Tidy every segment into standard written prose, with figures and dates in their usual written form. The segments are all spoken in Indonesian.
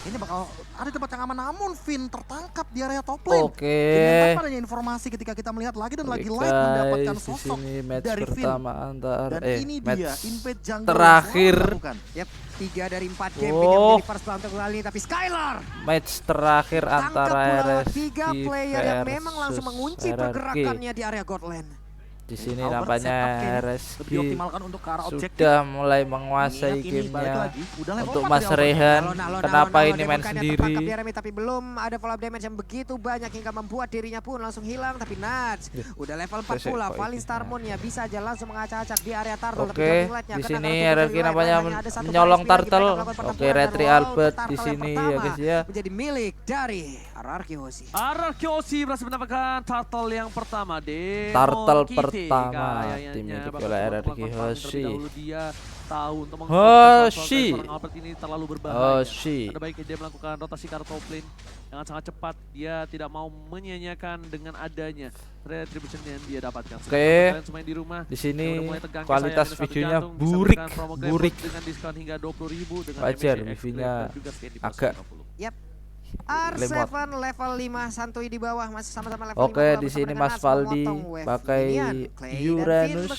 Ini bakal ada tempat yang aman, namun Finn tertangkap di area top lane. Oke. Dengan tanpa adanya informasi ketika kita melihat lagi dan lagi live mendapatkan Di sosok sini match dari Finn. pertama antar Dan ini match dia invade jungle terakhir. Yap, 3 dari 4 game Oh. Finn yang menjadi first blood untuk kali ini, tapi Skylar Match terakhir antara tangkap RSG 3 player yang memang langsung versus mengunci RRQ. pergerakannya di area Godland. Di sini Albert nampaknya setup kayaknya RSG lebih dioptimalkan untuk ke arah objektif. sudah mulai menguasai Ingat ini, balik gamenya. lagi, udah level Untuk 4 Mas dari Albert. Rehan, kenapa ini Demon main Knight yang sendiri? tertangkap di Remy, tapi belum ada follow up damage yang begitu banyak hingga membuat dirinya pun langsung hilang. Tapi Nats udah level 4 Selesai pula. kok Valin ini. Starmoon ya bisa aja langsung mengacak-acak di area Turtle. Tapi Oke, jumping lightnya di kena sini karena tubuh RRQ dari namanya Light. Hanya ada satu menyolong kali lagi mereka Turtle. melakukan Oke, pertempuran Retri dan Albert Turtle di yang sini ya pertama guys ya. menjadi milik dari RRQ Hoshi. RRQ Hoshi berhasil mendapatkan turtle yang pertama. Turtle Kitty pertama kayaknya dimiliki bakal oleh coba RRQ melakukan farming Hoshi. terlebih dahulu. Dia tahu untuk Hoshi. seorang Albert ini terlalu berbahaya. Hoshi. Ada baiknya dia melakukan rotasi ke arah top lane dengan sangat cepat. Dia tidak mau menyia-nyiakan dengan adanya retribution yang dia dapatkan. Oke. Kalian semua yang di rumah Di sini yang udah mulai tegang, kualitas kayak saya, videonya minus 1 jantung, bisa burik, memberikan promo claim burik. dengan diskon hingga 20.000 dengan Wajar, MSC wifi-nya dan juga scan di plus agak 50. Yap. R7 level 5 santuy di bawah masih sama-sama level 5. Oke, di sini Mas Valdi pakai Uranus,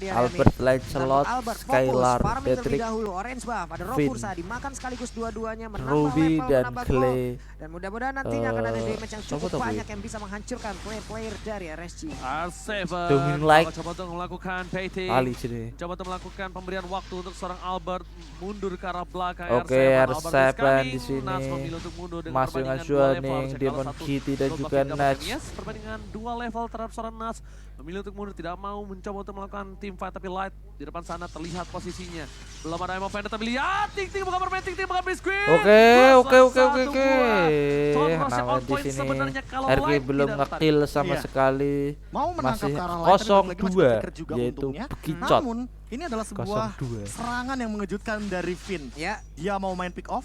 Albert Lancelot, Skylar, Patrick, Orange buff, ada Finn, Rokursa dimakan sekaligus dua-duanya menambah Ruby level, dan menambah Clay. gold. Dan mudah-mudahan nantinya akan ada damage yang cukup coba banyak yang bisa menghancurkan player dari RSG. R7 Domin like. coba untuk melakukan painting. Ali sini. Coba untuk melakukan pemberian waktu untuk seorang Albert mundur ke arah belakang. Oke, Albert R7 is coming. di sini. Nas memilih untuk mundur dengan Mas dengan perbandingan 2 level. Juaning, Harusnya Demon kalah 1, Kitty dan roadblock juga yang didapatkan. Nats. Yes, perbandingan 2 level terhadap seorang Nas. Memilih untuk mundur, tidak mau mencoba untuk melakukan team fight, tapi Light di depan sana terlihat posisinya. Belum ada Emo Fender, tapi lihat Ting bukan bermain, Ting bukan biskuit. Oke. Nah, Nah, di sini RQ belum ngekill sama Iya. sekali. Mau menangkap Masih ke arah Light, tapi balik lagi masih 0-2 berpikir juga yaitu untungnya. Bekicot. Namun, ini adalah sebuah 0-2. serangan yang mengejutkan dari Finn. Ya, Dia mau main pick off,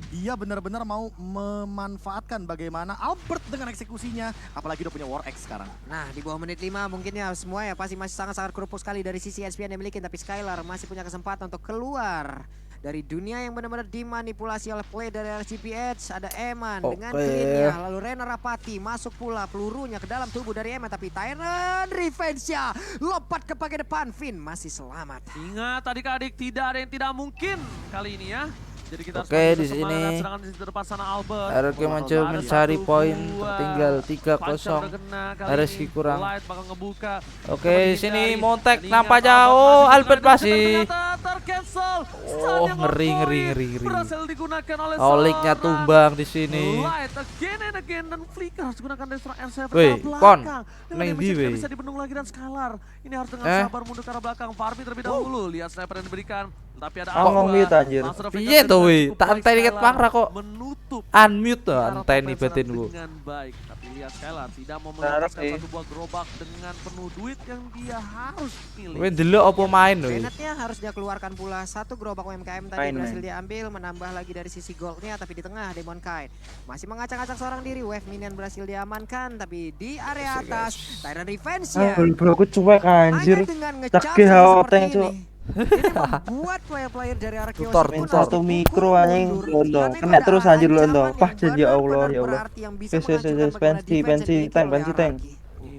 dia benar-benar mau memanfaatkan bagaimana Albert dengan eksekusinya, apalagi udah punya War X sekarang. nah di bawah menit 5 mungkin ya semua ya pasti masih sangat-sangat kerupuk sekali dari sisi SPN yang dimiliki, tapi Skylar masih punya kesempatan untuk keluar dari dunia yang benar-benar dimanipulasi oleh play dari RCPH. Ada Eman dengan Oke. greennya, lalu Rena Rapati masuk pula pelurunya ke dalam tubuh dari Eman, tapi Tyrant Revenge-nya lompat ke bagian depan. Finn masih selamat. Ingat adik-adik, tidak ada yang tidak mungkin kali ini ya. Jadi kita Oke, harus di makin bersemangat. sini Serangan di depan sana Albert. RQ mencoba Ada mencari 1-2. poin, tertinggal 3-0. Panca udah kena kali RSG ini. kurang. Light bakal ngebuka. Oke, Coba sini dihindari. Montek Dan nampak ingat, jauh, Albert Albert masih. ternyata tercancel. Oh, ngeri. Berhasil digunakan oleh Oliknya seorang tumbang di sini. Light again and again, dan Flicker harus gunakan dari seorang R7 ke Weh, arah Kon, belakang. Dengan neng damage di, yang tidak weh. bisa dibendung lagi, dan Skylar ini harus dengan Eh. sabar mundur ke arah belakang. Farming terlebih dahulu, lihat sniper yang diberikan. Tapi ada Ngomong Aqua. mute, anjir. Langsung ada Piye Flicker tuh, dengan weh? cukup Tak baik. enteni ket Skylar pangrah kok. menutup Unmute tuh, arah enteni top lane batin sana gua. dengan baik. Tapi lihat Skylar tidak mau Harap melepaskan sih. satu buah gerobak dengan penuh duit yang dia harus pilih. Weh, delok apa main weh. Bennett-nya harus dia keluarkan pula satu gerobak UMKM tadi Main, berhasil main. diambil, menambah lagi dari sisi goldnya, tapi di tengah Demon Kite masih mengacak-acak seorang diri. Wave minion berhasil diamankan, tapi di area atas Tyrant Revenge-nya bro aku cuek anjir. hanya dengan ngecap Cakih hawa seperti tank, ini. Cuk. Ini membuat player-player dari Arkeos Tutor, pun tutor. harus Satu mikro mundur. anjing Karena londo. itu Kena ada terus anjir ancaman londo. yang Pah jadi Allah benar-benar ya Allah. berarti yang bisa Yes, menghancurkan bagaimana pensi, defense yang dimiliki oleh tank. RRQ.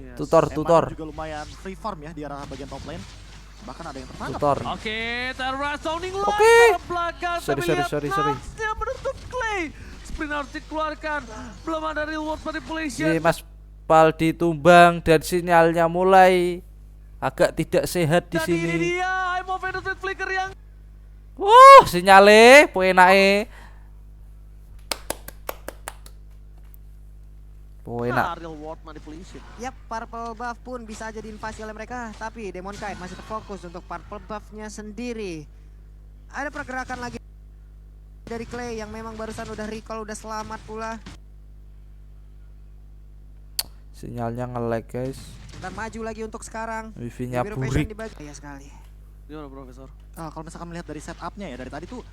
Yes. Tutor. Eman juga lumayan free farm ya di arah bagian top lane. Bahkan ada yang tertangkap. Tutor. Oke, Terra sounding Oke. light ke belakang. Sorry, Tapi sorry, lihat sorry. Natsnya menutup Clay. Sprint harus dikeluarkan. Belum ada real world manipulation. Si Mas Valdi tumbang dan sinyalnya mulai agak tidak sehat di Dan ini sini. dia, I'm of Edward Flicker yang Sinyale poenake. Poenak. real world manipulation. Yap, purple buff pun bisa aja diinvasi oleh mereka, tapi Demon Kite masih terfokus untuk purple buff-nya sendiri. Ada pergerakan lagi dari Clay yang memang barusan udah recall, udah selamat pula. Sinyalnya nge-lag guys. Dan maju lagi untuk sekarang. Wifi-nya Biru Passion burik. dibagi. Ya sekali. Gimana Profesor? Kalau misalkan melihat dari setupnya ya, dari tadi tuh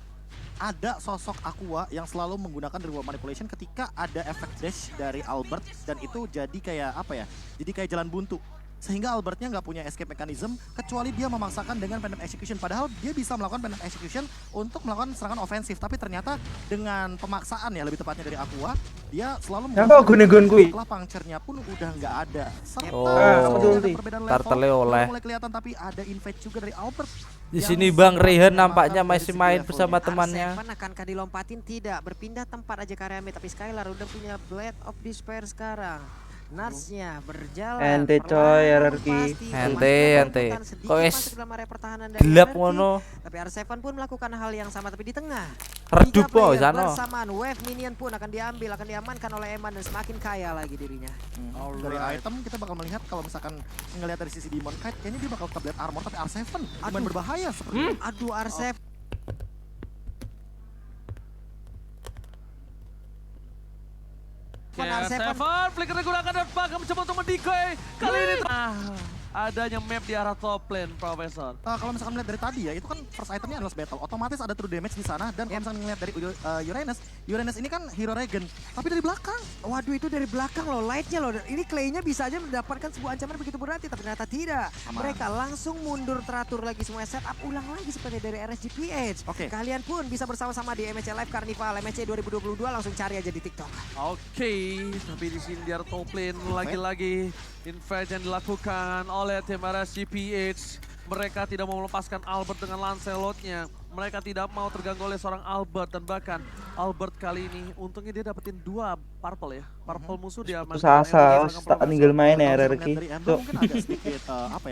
ada sosok Aqua yang selalu menggunakan reward manipulation ketika ada efek dash dari Albert, dan itu jadi kayak apa ya? Jadi kayak jalan buntu. sehingga Albertnya nggak punya escape mechanism kecuali dia memaksakan dengan pendant execution. Padahal dia bisa melakukan pendant execution untuk melakukan serangan ofensif, tapi ternyata dengan pemaksaan ya lebih tepatnya dari Aqua, dia selalu Apa gune-gun kui? setelah puncture-nya pun udah nggak ada. Serta betul ada sih. perbedaan Tartelnya level oleh. mulai kelihatan, tapi ada invade juga dari Albert. Di yang sini Bang sempat Rehan memanfaatkan nampaknya dari masih segi main levelnya. bersama temannya. R7 akankah dilompatin? Tidak, berpindah tempat aja Karyame, tapi Skylar udah punya Blade of Despair sekarang. Nuts-nya berjalan. Ente coy, perlahan RRQ. pasti. Ente, ente. Sedikit Kok es masuk dalam area pertahanan dari gelap RRQ, ngono. tapi R7 pun melakukan hal yang sama tapi di tengah. Redup 3 po player sana. bersamaan, wave minion pun akan diambil, akan diamankan oleh Eman dan semakin kaya lagi dirinya. Dari item kita bakal melihat kalau misalkan ngelihat dari sisi Demon Knight, kayaknya dia bakal ke Blade Armor, tapi R7 lumayan berbahaya seperti itu. Aduh, R7. Seven, flicker digunakan dan Baka mencoba untuk mendecoy. Kali ini adanya map di arah top lane, Profesor. Kalau misalkan melihat dari tadi ya, itu kan first itemnya adalah battle. Otomatis ada true damage di sana, dan kalau misalkan melihat dari Uranus ini kan hero regen, tapi dari belakang. Waduh, itu dari belakang loh, lightnya loh. Ini Clay-nya bisa aja mendapatkan sebuah ancaman begitu berat, tapi ternyata tidak. Aman. Mereka langsung mundur teratur lagi semua setup ulang lagi seperti dari RSGPH. Oke. Kalian pun bisa bersama-sama di MSC Live Carnival MSC 2022, langsung cari aja di TikTok. Oke, tapi di sini di arah top lane lagi-lagi invade yang dilakukan oleh tim RSGPH. Mereka tidak mau melepaskan Albert dengan Lancelot-nya. Mereka tidak mau terganggu oleh seorang Albert, dan bahkan Albert kali ini untungnya dia dapetin 2 purple ya. Purple musuh dia Sasa tak tinggal main ya Kalau RRQ. dari Ember mungkin agak sedikit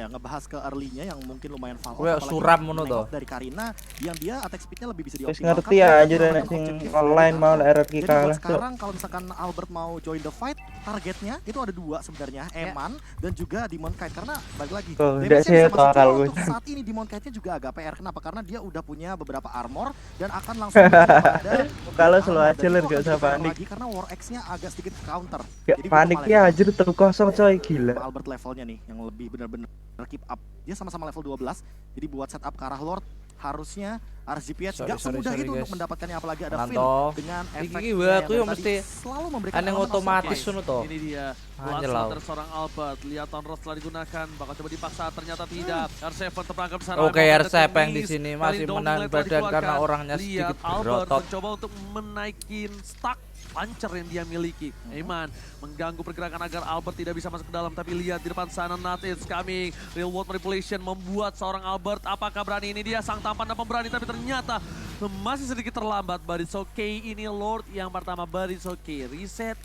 ngebahas ke early-nya yang mungkin lumayan fall. Wah, Apalagi suram ngono nengok toh. dari Karina yang dia attack speed-nya lebih bisa Wis dioptimalkan. ngerti aja nek sing online mau RRQ Jadi buat kalah cok. sekarang kalau misalkan Albert mau join the fight, targetnya itu ada 2 sebenarnya, Eman dan juga Demon Knight, karena balik lagi Tuh, damage-nya udah saya bisa tahu masuk. kalau Cuma gue. untuk saat ini Demon Knight-nya juga agak PR. Kenapa? Karena dia udah punya beberapa armor dan akan langsung pada Kalau selalu armor, aja dan ler, itu gak akan usah di-fire panik. lagi karena War X-nya agak sedikit counter. Gak Jadi panik butuh ya Malenia. anjir terus kosong coy gila. Albert levelnya nih yang lebih benar-benar keep up. Dia sama-sama level 12. Jadi buat setup ke arah Lord harusnya RSGPH gak semudah itu guys. untuk mendapatkannya, apalagi ada Finn Mantap. dengan Iki efeknya wah, aku yang mesti selalu memberikan aneh elemen otomatis surprise. ngono toh. Ini dia Hanya Lancelot lau. dari seorang Albert. Lihat Tonros telah digunakan, bakal coba dipaksa, ternyata tidak. R7 terperangkap sana. Oke, Emang R7 ada yang di Miss. sini Kali masih Dominate menahan telah badan dikeluarkan. karena orangnya Lihat sedikit Albert berotot. mencoba untuk menaikin stack puncher yang dia miliki. Eman mengganggu pergerakan agar Albert tidak bisa masuk ke dalam, tapi lihat di depan sana Nat is coming. Real world manipulation membuat seorang Albert apakah berani, ini dia sang tampan dan pemberani, tapi ternyata masih sedikit terlambat. But it's okay, ini Lord yang pertama, but it's okay. Reset.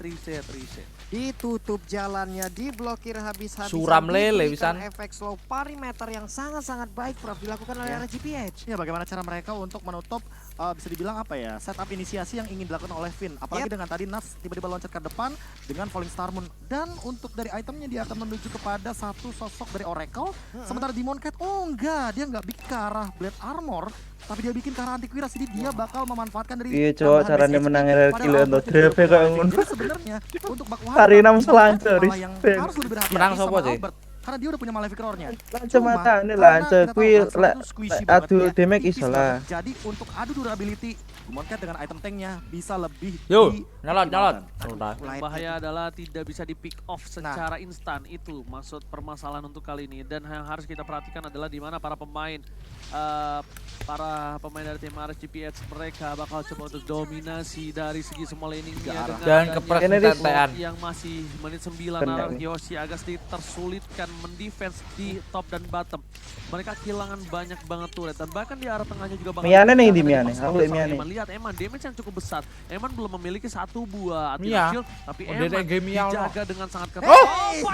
Ditutup jalannya, diblokir habis-habisan. Suram lele, diberikan Wisan. efek slow perimeter yang sangat-sangat baik Prof dilakukan oleh RSGPH. Ya, bagaimana cara mereka untuk menutup bisa dibilang apa ya, setup inisiasi yang ingin dilakukan oleh Finn. Apalagi dengan tadi Nuts tiba-tiba loncat ke depan dengan Falling Star Moon. Dan untuk dari itemnya dia akan menuju kepada satu sosok dari Oracle. Sementara Demon Knight, dia nggak bikin ke arah Blade Armor, tapi dia bikin ke arah Antiquiras. Jadi dia bakal memanfaatkan dari Iya cowok tambahan caranya base menang HP. RRQ Padahal lihat Albert lo juga drape udah kayak punya ngono. Jadi sebenarnya untuk Baku Hari enam Demon Knight selancar, malah yang respect. harus lebih berhati-hati Menang sama sopo sih? Albert. Karena dia udah punya Malefic Roar-nya. Kacamata ini Cuma, lancar karena kita kui tahu Lancelot itu squishy banget adu ya, damage tipis iso lah. banget. Jadi untuk adu durability, Demon Knight dengan item tanknya bisa lebih Yo, dioptimalkan. nyalot. Udah. Yang bahaya adalah tidak bisa di pick off secara instan. Itu maksud permasalahan untuk kali ini. Dan yang harus kita perhatikan adalah di mana para pemain dari tim RSGPH mereka bakal coba untuk dominasi dari segi semua laningnya. Dan kepersenjataan. Yang masih menit 9 Kena arah nih. Yoshi agak sedikit tersulitkan mendefense di top dan bottom. Mereka kehilangan banyak banget turret, dan bahkan di arah tengahnya juga bakal Miane nih, kehilangan di dari Miane. box Aku lihat sama Miane. Eman. Lihat Eman, damage yang cukup besar. Eman belum memiliki 1 buah Mia. shield, tapi Oh, Eman dia game Mia, dijaga dengan sangat ketat.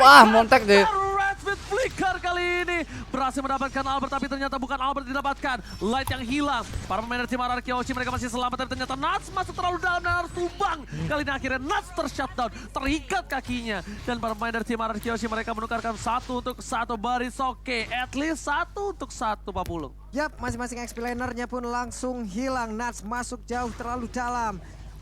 Wah, montek deh. Redfit Flicker kali ini berhasil mendapatkan Albert, tapi ternyata bukan Albert didapatkan. Light yang hilang. Para pemain dari tim RRQ Hoshi mereka masih selamat, tapi ternyata Nuts masuk terlalu dalam dan harus tumbang. Kali ini akhirnya Nuts tershutdown, terikat kakinya. Dan para pemain dari tim RRQ Hoshi mereka menukarkan 1 untuk 1 baris oke. At least 1 untuk 1 Pak Pulung. Yap, masing-masing XP lanernya pun langsung hilang. Nuts masuk jauh terlalu dalam.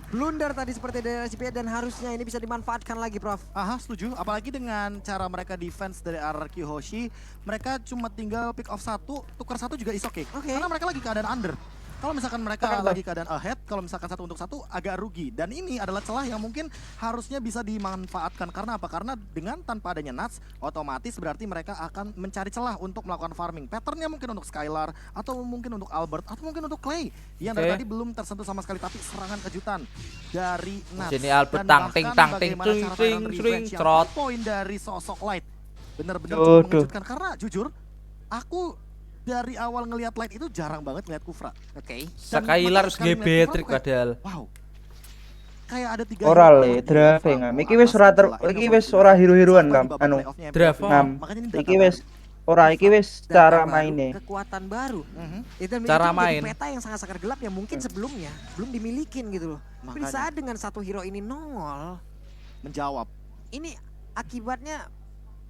Blunder tadi seperti dari RSGPH dan harusnya ini bisa dimanfaatkan lagi Prof. Aha, setuju. Apalagi dengan cara mereka defense dari RRQ Hoshi, mereka cuma tinggal pick off 1, tukar 1 juga is okay. Karena mereka lagi keadaan under. Kalau misalkan mereka lagi keadaan ahead, kalau misalkan 1 untuk 1 agak rugi. Dan ini adalah celah yang mungkin harusnya bisa dimanfaatkan. Karena apa? Karena dengan tanpa adanya Nuts, otomatis berarti mereka akan mencari celah untuk melakukan farming. Patternnya mungkin untuk Skylar, atau mungkin untuk Albert, atau mungkin untuk Clay. Yang dari tadi belum tersentuh sama sekali, tapi serangan kejutan dari Nuts. Sini Albert tang ting trot. Poin dari sosok Light benar-benar cukup mengejutkan. Karena jujur, aku dari awal ngelihat Light itu jarang banget ngelihat Kufra. Oke. Skylar harus gebetrik padahal. Wow. Kayak ada 3 Ora le draft ngam. Iki wis ora hero-heroan kam anu. Draft. Ngam. Makanya ini Iki wis cara maine. Kekuatan baru. Itu Cara menjadi main. peta yang sangat-sangat gelap yang mungkin sebelumnya belum dimilikin gitu loh. Tapi di saat dengan satu hero ini nongol, menjawab. ini akibatnya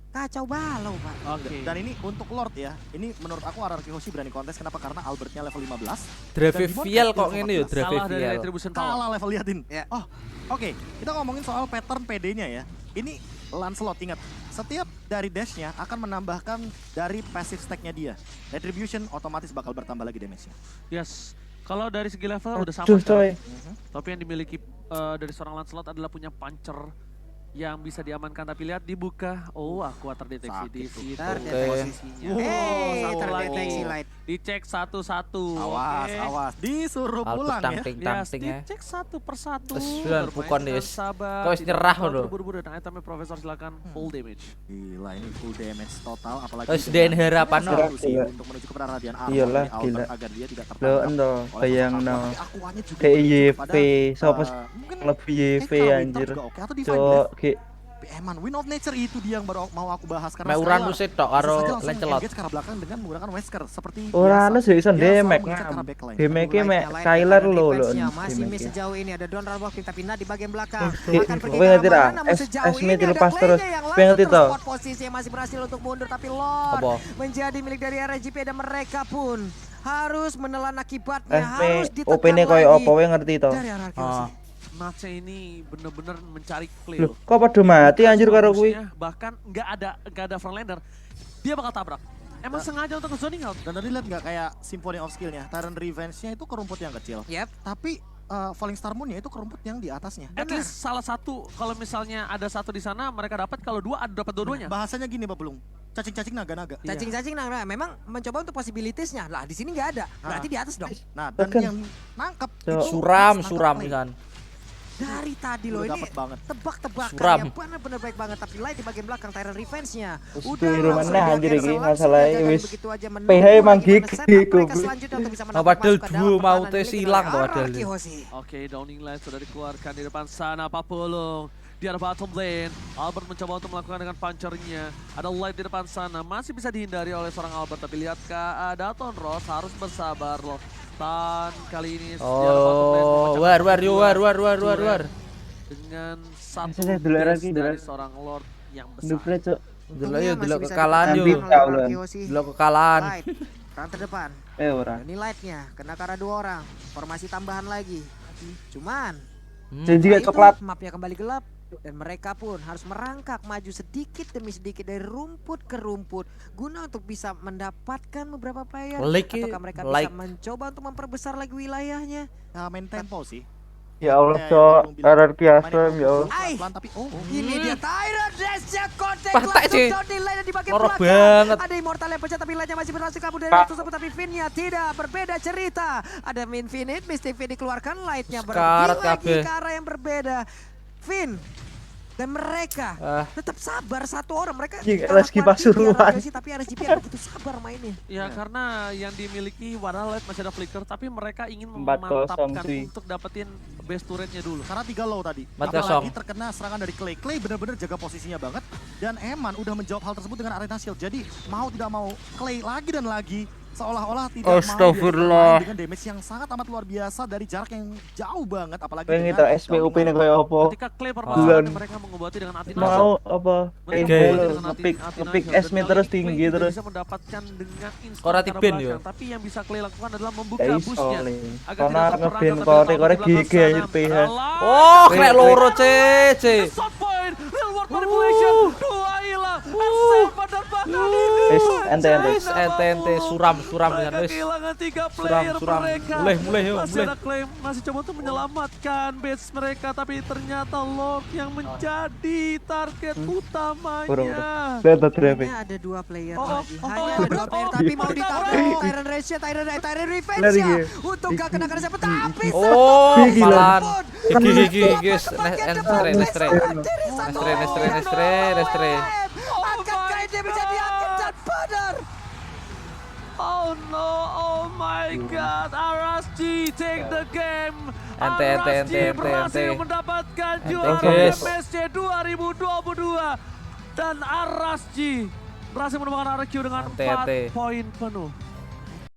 kacau balau, Pak. Oke. Dan ini untuk Lord ya. Ini menurut aku RRQ Hoshi berani kontes. Kenapa? Karena Albertnya level 15. Dravivial kok ngene yo, Salah dari Dravivial. Retribution Power. Kalah level, liatin. Ya. Oh, oke. Kita ngomongin soal pattern PD-nya ya. Ini Lancelot, ingat. Setiap dari dash-nya akan menambahkan dari passive stack-nya dia. Retribution otomatis bakal bertambah lagi damage-nya. Yes. Kalau dari segi level udah sama Aduh sekarang. coy. Tapi yang dimiliki dari seorang Lancelot adalah punya puncher yang bisa diamankan, tapi lihat dibuka. Oh, aku terdeteksi di situ. Posisinya. Satu terdeteksi lagi. Light. Dicek satu-satu. Awas, Oke. awas. Disuruh pulang ya. Albert Yes, tang ya. dicek satu persatu. Terus Bermain bukan, dengan Des. sabar, Kau wis tidak nyerah terlalu loh. Terburu-buru dan itemnya Profesor silakan full damage. Gila, ini full damage total. Apalagi Wis dengan den harapan ada no. solusi Iya. untuk menuju kepada Radiant Armor Iyalah, dari Albert gila. agar dia tidak Lo tertangkap endo oleh bayangno. Tapi akuannya juga Kayak menuju YV, kepada, sopo mungkin lebih YV Winter anjir. juga oke, atau Divine Cok, Breath. ki Eman, Wind of Nature itu dia yang baru mau aku bahas. Karena Mek Skylar Uranus tok bisa karo saja langsung Lancelot. engage ke arah belakang dengan menggunakan Wesker seperti Uranus biasa. ya iso Dia demek selalu mengejar ke ngam. arah backline. Damage-nya mek Light Skylar dengan lo defense-nya masih miss damage-nya. sejauh ini. Ada Don Walking tapi Nat di bagian belakang. Oke. Akan pergi Kowe ke ngerti arah ra? mana, namun sejauh Esme ini ada dilepas Clay-nya terus. yang Kowe langsung ngerti toh? terspot posisi yang masih berhasil untuk mundur. Tapi Lord Apa? menjadi milik dari RSGP dan mereka pun harus menelan akibatnya. Esme Harus ditekan OP-ne lagi koyo opo kowe ngerti toh? dari RRQ. Ah. Natsnya ini bener-bener mencari Clay Loh, loh. kok padha mati anjir karo kuwi? Fokusnya bahkan nggak ada frontliner, dia bakal tabrak. Emang sengaja untuk zoning out. Dan tadi lihat nggak kayak Symphony of Skill-nya, Tyrant Revenge-nya itu ke rumput yang kecil. Yep. Tapi Falling Star Moon-nya itu ke rumput yang di atasnya. At least salah satu, kalau misalnya ada satu di sana mereka dapat, kalau dua ada dapat dua-duanya. Bahasanya gini Pak Belum, cacing-cacing naga-naga. Cacing-cacing nah, memang mencoba untuk possibilities-nya. Lah di sini nggak ada. Berarti di atas dong. Nah, dan Bahkan- yang nangkep Cok. itu Suram Clay. kan. Dari tadi loh Udah ini dapet banget. tebak-tebakan Suram. yang benar-benar baik banget. Tapi Light di bagian belakang Tyrant Revenge-nya Terus udah itu langsung mana di anjir cancel, iki langsung masalahnya digagalkan wis begitu aja, menunggu PH emang lagi gigi, mana setup mereka goblok. selanjutnya untuk bisa Oh, mendapat padahal masuk ke dalam dua mau pertahanan tes milik silang dari tuh padahal. RRQ Hoshi. Oke, Downing Light sudah dikeluarkan di depan sana, Papulung. Di arah bottom lane, Albert mencoba untuk melakukan dengan punchernya. Ada Light di depan sana, masih bisa dihindari oleh seorang Albert. Tapi lihat Daton Ross harus bersabar loh. Tan kali ini di arah bottom lane Oh, memecahkan war. turret dengan satu Saya dulu base lagi, dari dulu. seorang Lord yang Nduk besar. Cok. Dulu Untungnya yuk, masih dulu bisa kekalahan ditahan yuk. Ambil oleh kau, RRQ Lan. Hoshi. Dulu kekalahan. Light, peran terdepan. Ora. Ini Light-nya kena karena 2 orang. Formasi tambahan lagi. Cuman Janji setelah gak itu, coklat. mapnya kembali gelap dan mereka pun harus merangkak maju sedikit demi sedikit dari rumput ke rumput guna untuk bisa mendapatkan beberapa player ataukah mereka bisa mencoba untuk memperbesar lagi wilayahnya. Main tempo sih. Ya Allah, Kayak Cok. yang Belum bilang, RRQ main asem tempo ya Allah. pelan-pelan, tapi Ini dia Tyrant Dash-nya kontak Patek langsung sih. down di lane di bagian Lorok belakang. banget. Ada Immortal yang pecah tapi lane-nya masih berhasil kabur dari Pak. waktu tersebut, tapi Finn-nya tidak, berbeda cerita. Ada Infinite, Mystic Finn dikeluarkan, Light-nya Sekarat pergi lagi kabeh. ke arah yang berbeda. Finn dan mereka tetap sabar satu orang, mereka Anjing, kalah RSG kuanti di Pasuruan. RRQ sih, tapi RSGP begitu sabar mainnya. Ya karena yang dimiliki Warna Light masih ada flicker, tapi mereka ingin 4-0 memantapkan cuy. untuk dapetin base turretnya dulu. karena 3 low tadi. 4-0. Apalagi terkena serangan dari Clay. Clay benar-benar jaga posisinya banget. Dan Eman udah menjawab hal tersebut dengan Arena Shield. Jadi mau tidak mau Clay lagi dan lagi seolah-olah tidak Astagfirullah. mau dengan damage yang sangat amat luar biasa dari jarak yang jauh banget. Apalagi Pengen dengan kita SPUP ini kayak apa? Ketika Clay Bulan. permasalahan mereka mengobati dengan Athena. Mau apa? Mereka Oke. mengobati dengan Ngepick Athena ngepick Shield. esme Dan terus kali ini tinggi Clay terus. bisa mendapatkan dengan instan Ora ke arah tipin yo. belakang. Tapi yang bisa Clay lakukan adalah membuka Ya busnya. iso le. Agar Karena tidak terperangkap, ngepin tapi kore tetap kore di belakang GG sana. anjir PH. Adalah Oh, kena loro CC. Shot point, real world manipulation, 2 hilang, S7 dan bahkan ente suram Mereka dengan kehilangan 3 player suram. mereka. Mulai yuk, Masih ada claim, masih coba untuk menyelamatkan base mereka, tapi ternyata Lord yang menjadi target utamanya. Hanya ada 2 player Oh, lagi. oh, Hanya oh, ada 2 player oh, tapi oh, mau oh, ditabrak. oh. Tyrant Revenge ya. Untuk gak kena siapa tapi Oh, Gila. malan. Gigi Untuk guys, bagian depan Nestre. akankah ini bisa diambil dan benar? Oh no, oh my god, RSG take the game. Ente. Berhasil mendapatkan Ente, juara guys. MSC 2022 dan RSG berhasil menemukan RQ dengan Ente. 4 poin penuh.